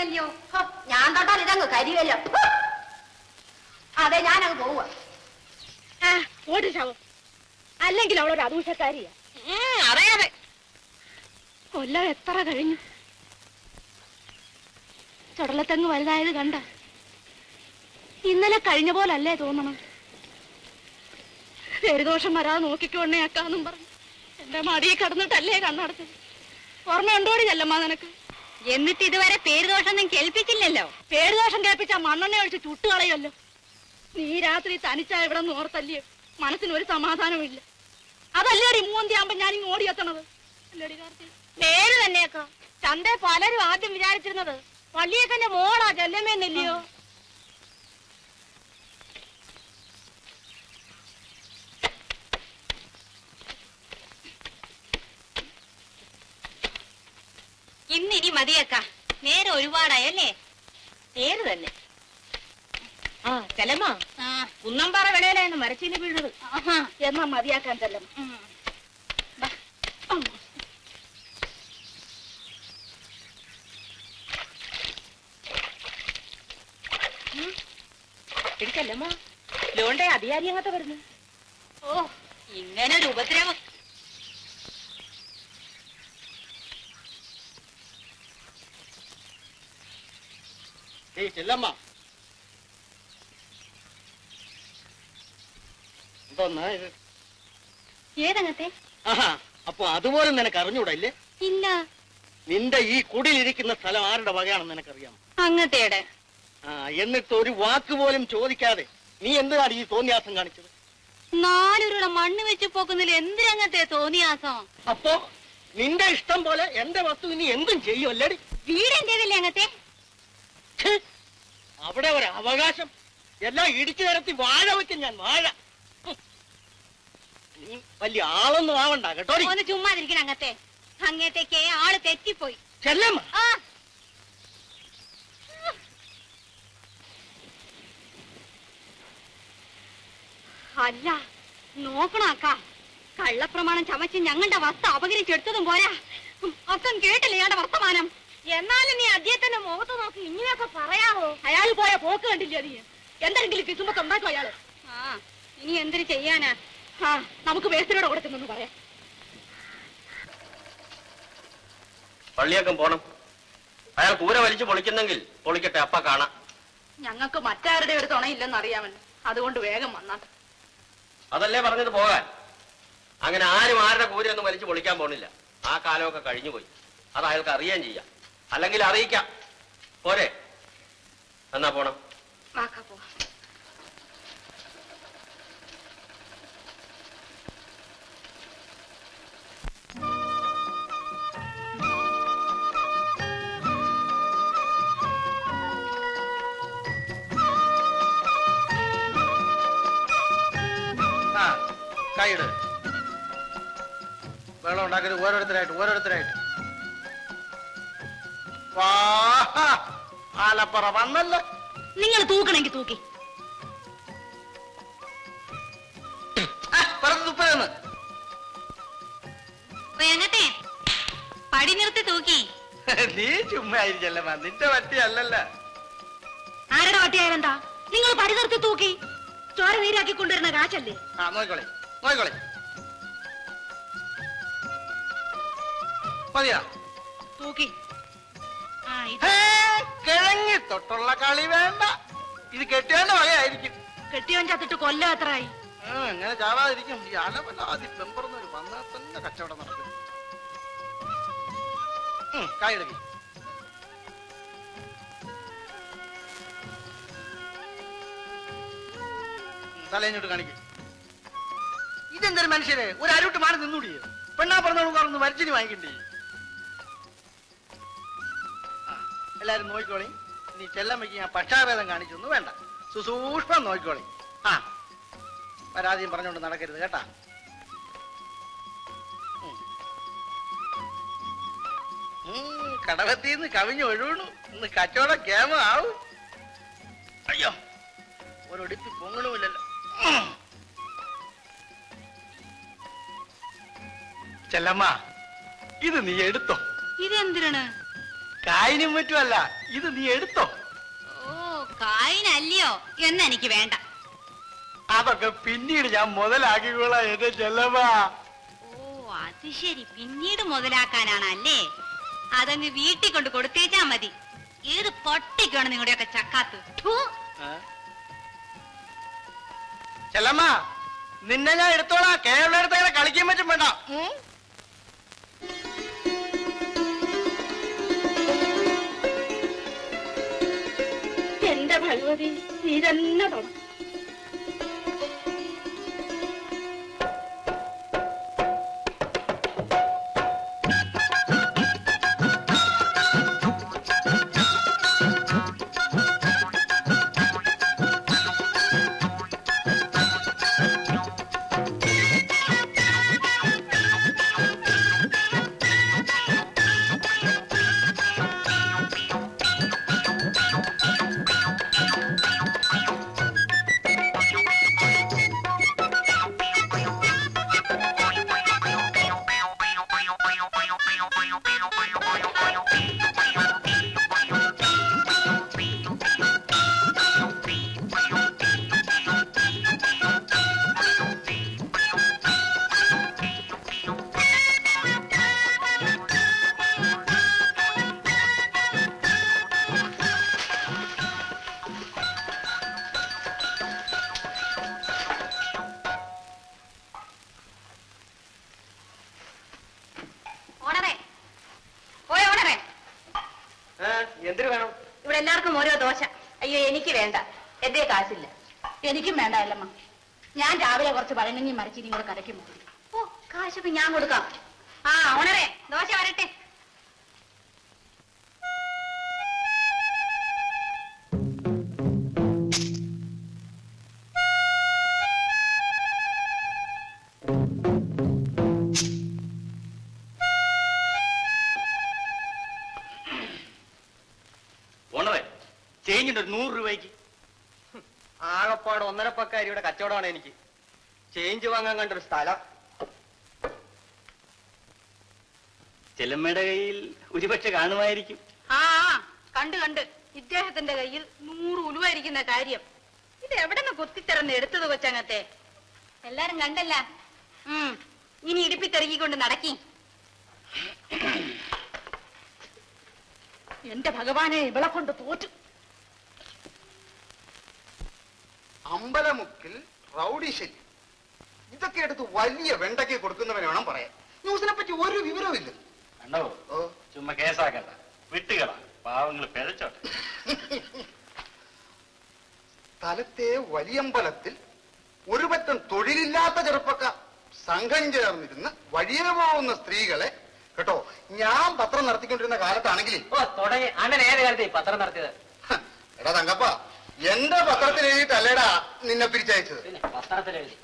തൊട്ടിട്ടില്ലല്ലോ. ഞാൻ തൊട്ടാൽ ഇതങ്ങ് കരിവല്ലോ. അതെ, ഞാനങ്ങ് പോവുക. ഓടിച്ചാവോ, അല്ലെങ്കിൽ അവളൊരു അദൂഷക്കാരിയാ. അറിയാതെ കൊല്ലം എത്ര കഴിഞ്ഞു. ചുടലത്തെങ്ങ് വലുതായത് കണ്ട. ഇന്നലെ കഴിഞ്ഞ പോലല്ലേ തോന്നണം. പേരുദോഷം വരാതെ നോക്കിക്കോണേ അക്കാന്നും പറഞ്ഞു എന്റെ മടിയിൽ കിടന്നിട്ടല്ലേ കണ്ണടച്ചത്. ഓർമ്മയുണ്ടോടി ചെല്ലമ്മ നിനക്ക്? എന്നിട്ട് ഇതുവരെ പേരുദോഷമൊന്നും കേൾപ്പിച്ചില്ലല്ലോ. പേരുദോഷം കേൾപ്പിച്ചാ മണ്ണെണ്ണ ഒഴിച്ച് ചുട്ടുകളയല്ലോ. നീ രാത്രി തനിച്ചാ ഇവിടെ നിന്ന് ഓർത്തല്ലേ മനസ്സിനൊരു സമാധാനമില്ല. അതല്ലേടി മൂന്തിയാകുമ്പോ ഞാനിങ്ങ് ഓടിയെത്തണത്. അല്ലേടി കാർത്തി? പേര് തന്നെയൊക്കെ ചന്ത പലരും ആദ്യം വിചാരിച്ചിരുന്നത് വള്ളിയേക്കന്റെ മോളാ ചെല്ലമ്മേന്നില്ലയോ. ഇന്നിനി മതിയേക്ക, നേരെ ഒരുപാടായല്ലേ? പേര് തന്നെ. ചെല്ലമ്മ, കുന്നമ്പാറ വിളയിലായിരുന്നു മരച്ചീനി വീണത്. എന്നാ മതിയാക്കാൻ ചെല്ലമ്മ. എടുക്കല്ലമ്മ, ലോണ്ടെ അധികാരി അങ്ങനത്തെ വരുന്നു. ഓ, ഇങ്ങനെ ഒരു ഉപദ്രവം. ചെല്ലമ്മ, എന്തോന്നാ ഇത്? ഏതങ്ങത്തെ? അപ്പൊ അതുപോലും നിനക്ക് അറിഞ്ഞൂടല്ലേ? ഇല്ല. നിന്റെ ഈ കുടിലിരിക്കുന്ന സ്ഥലം ആരുടെ വകയാണെന്ന് നിനക്കറിയാം? അങ്ങത്തേടെ. എന്നിട്ട് ഒരു വാക്ക് പോലും ചോദിക്കാതെ നീ എന്തിനാണ് ഈ തോന്നിയാസം കാണിച്ചത്? 4 ഉരുള മണ്ണ് വെച്ച് പോക്കുന്നതിൽ എന്തിനങ്ങത്തെ തോന്നിയാസം? അപ്പോ നിന്റെ ഇഷ്ടം പോലെ എന്റെ വസ്തു ഇനി എന്തും ചെയ്യുമല്ലേടി? വീട് എന്റേതല്ലേ അങ്ങത്തെ? അവിടെ ഒരു അവകാശം എല്ലാം ഇടിച്ചു നിരത്തി വാഴ വെക്കും ഞാൻ, വാഴ. നീ വലിയ ആളൊന്നും ആവണ്ട കേട്ടോ. ഒന്ന് ചുമ്മാതിരിക്കണം അങ്ങത്തെ. അങ്ങത്തേക്ക് ആള് തെറ്റിപ്പോയി. ചെല്ലമ്മ, അല്ല നോക്കണം അക്ക, കള്ളപ്രമാണം ചമച്ച് ഞങ്ങളുടെ വസ്തു അപകരിച്ചെടുത്തതും പോരാ. അക്കം കേട്ടില്ല ഇയാളുടെ വർത്തമാനം. എന്നാലും നീ അദ്ദേഹത്തിന്റെ മുഖത്ത് നോക്കി ഇങ്ങനെയൊക്കെ പറയാവോ? അയാൾ പോയ പോക്ക് കണ്ടില്ല നീ? എന്തെങ്കിലും കിസുമ്പൊക്കെ ഉണ്ടാക്കും അയാള്. ഇനി എന്തിനു ചെയ്യാനാ? നമുക്ക് വേസ്റ്റിനോട് കൊടുക്കുന്നെന്ന് പറയാം. പള്ളിയൊക്കെ പോണം. അയാൾ കൂര വലിച്ചു പൊളിക്കുന്നെങ്കിൽ പൊളിക്കട്ടെ, അപ്പ കാണാം. ഞങ്ങൾക്ക് മറ്റാരുടെ ഒരു തുണയില്ലെന്ന് അറിയാമല്ലോ, അതുകൊണ്ട് വേഗം വന്നാൽ. അതല്ലേ പറഞ്ഞത് പോകാൻ. അങ്ങനെ ആരും ആരുടെ കൂരയൊന്നും വലിച്ചു പൊളിക്കാൻ പോണില്ല. ആ കാലമൊക്കെ കഴിഞ്ഞുപോയി. അത് അയാൾക്ക് അറിയാൻ ചെയ്യാം, അല്ലെങ്കിൽ അറിയിക്കാം. പോരെ? എന്നാ പോണം. കൈയിട്. വെള്ളം ഉണ്ടാക്കരുത്. ഓരോരുത്തരായിട്ട്. ആലപ്പുറ വന്നല്ല. നിങ്ങൾ തൂക്കണമെങ്കിൽ തൂക്കി. തുപ്പലെന്ന് എങ്ങത്തെ പടി നിർത്തി തൂക്കി. നീ ചുമ്മാ ആയിരിക്കല്ലമ്മ, നിന്റെ വട്ടി അല്ലല്ല. ആരുടെ വട്ടിയായെന്താ? നിങ്ങൾ പടി നിർത്തി തൂക്കി. ചോര നീരാക്കി കൊണ്ടുവരുന്ന കാശല്ലേ? നോക്കോളെ മതിയാ തൂക്കി. കിഴങ്ങി തൊട്ടുള്ള കളി വേണ്ട. ഇത് കെട്ടിയോണ്ട് വകയായിരിക്കും. കെട്ടിയോൻ ചത്തിട്ട് കൊല്ലം എത്രയായി? എങ്ങനെ ചാവാതിരിക്കും? ഈ അലവലാതി പെമ്പറന്നൊരു വന്നാൽ തന്നെ കച്ചവടം നടക്കും. കായെടുക്കി. തലേഞ്ഞോട്ട് കാണിക്കും. ഇതെന്തൊരു മനുഷ്യരെ, ഒരു അരുട്ട് മാറി നിന്നൂടിയോ? പെണ്ണാ പറഞ്ഞോളും കാറൊന്ന് വരച്ചിന് വാങ്ങിക്കണ്ടേ? എല്ലാരും നോക്കിക്കോളി. നീ ചെല്ലമ്മയ്ക്ക് ഞാൻ പക്ഷാഭേദം കാണിച്ചൊന്നും വേണ്ട, സുസൂക്ഷ്മം നോക്കിക്കോളി. പരാതിയും പറഞ്ഞോണ്ട് നടക്കരുത് കേട്ടാ. കടവത്തിന്ന് കവിഞ്ഞ് ഒഴുകണു. ഇന്ന് കച്ചവടം കേമ ആവും. അയ്യോ, ഒരൊടിപ്പി പൊങ്ങണമില്ലല്ലോ. ചെല്ലമ്മ, ഇത് നീ എടുത്തോ. ഇതെന്തിനാണ്? കായിനും മറ്റുമല്ല, ഇത് നീ എടുത്തോ. ഓ, കായിനല്ലയോ എന്നെനിക്ക് വേണ്ട. അതൊക്കെ പിന്നീട് ഞാൻ മുതലാക്കിക്കോളാം എന്റെ ചെല്ലമ്മ. ഓ, അത് ശരി, പിന്നീട് മുതലാക്കാനാണല്ലേ. അതങ്ങ് വീട്ടിൽ കൊണ്ട് കൊടുത്തേച്ചാ മതി. ഏത് പൊട്ടിക്കാണ് നിങ്ങളുടെയൊക്കെ ചക്കാത്ത്. ചെല്ലമ്മ, നിന്നെ ഞാൻ എടുത്തോളാം. കേരള എടുത്തങ്ങനെ കളിക്കാൻ പറ്റും വേണ്ട. എന്റെ ഭഗവതി, നീ തന്നെ തൊട. എന്തിനു വേണം? ഇവിടെ എല്ലാവർക്കും ഓരോ ദോശ. അയ്യോ, എനിക്ക് വേണ്ട, എന്റെ കാശില്ല. എനിക്കും വേണ്ട അല്ലമ്മ. ഞാൻ രാവിലെ കുറച്ച് പഴങ്ങഞ്ഞി മറിച്ചിരി കൂടെ കരയ്ക്കുമോ. ഓ, കാശൊക്കെ ഞാൻ കൊടുക്കാം. ആ, ഓണറേ, ദോശ വരട്ടെ. ചേഞ്ചിട്ട് 100 രൂപയ്ക്ക്. ആകപ്പാട് 1.5 പക്ക അരിയുടെ കച്ചവടമാണ് എനിക്ക്. ചേഞ്ച് വാങ്ങാൻ കണ്ടൊരു സ്ഥലം. ചെല്ലമ്മയുടെ കയ്യിൽ ഒരുപക്ഷെ കാണുമായിരിക്കും. ആ, കണ്ട് കണ്ട് ഇദ്ദേഹത്തിന്റെ കയ്യിൽ 100 ഉലുവായിരിക്കുന്ന കാര്യം. ഇത് എവിടെ നിന്ന് കുത്തിത്തിറന്ന് എടുത്തത് കൊച്ചങ്ങത്തെ? എല്ലാരും കണ്ടല്ല. ഇനി ഇടിപ്പിത്തെറുകിക്കൊണ്ട് നടക്കി. എന്റെ ഭഗവാനെ, ഇവളെ കൊണ്ട് തോറ്റു. അമ്പലമുക്കിൽ റൗഡി ശല്യം, ഇതൊക്കെ എടുത്ത് വലിയ വെണ്ടയ്ക്ക് കൊടുക്കുന്നവനെ വേണം പറയാൻ. ന്യൂസിനെ പറ്റി ഒരു വിവരവും ഇല്ല. കണ്ടോ, ചുമ്മാ കേസാക്കണ്ട, വിട്ടുകളാ, പാവങ്ങൾ പിഴച്ചോട്ടെ. സ്ഥലത്തെ വലിയമ്പലത്തിൽ ഒരു പറ്റം തൊഴിലില്ലാത്ത ചെറുപ്പക്കാർ സംഘം ചേർന്നിരുന്ന് വഴിയെ പോകുന്ന സ്ത്രീകളെ കേട്ടോ, ഞാൻ പത്രം നടത്തിക്കൊണ്ടിരുന്ന കാലത്താണെങ്കിൽ തുടങ്ങി. അണ്ണൻ ഏത് കാലത്ത് ഈ പത്രം നടത്തിയത്? എടാ തങ്കപ്പ, എന്റെ പത്രത്തിൽ എഴുതിയിട്ടല്ലേടാ നിന്നെ പിരിച്ചയച്ചത്. പത്രത്തിൽ എഴുതി.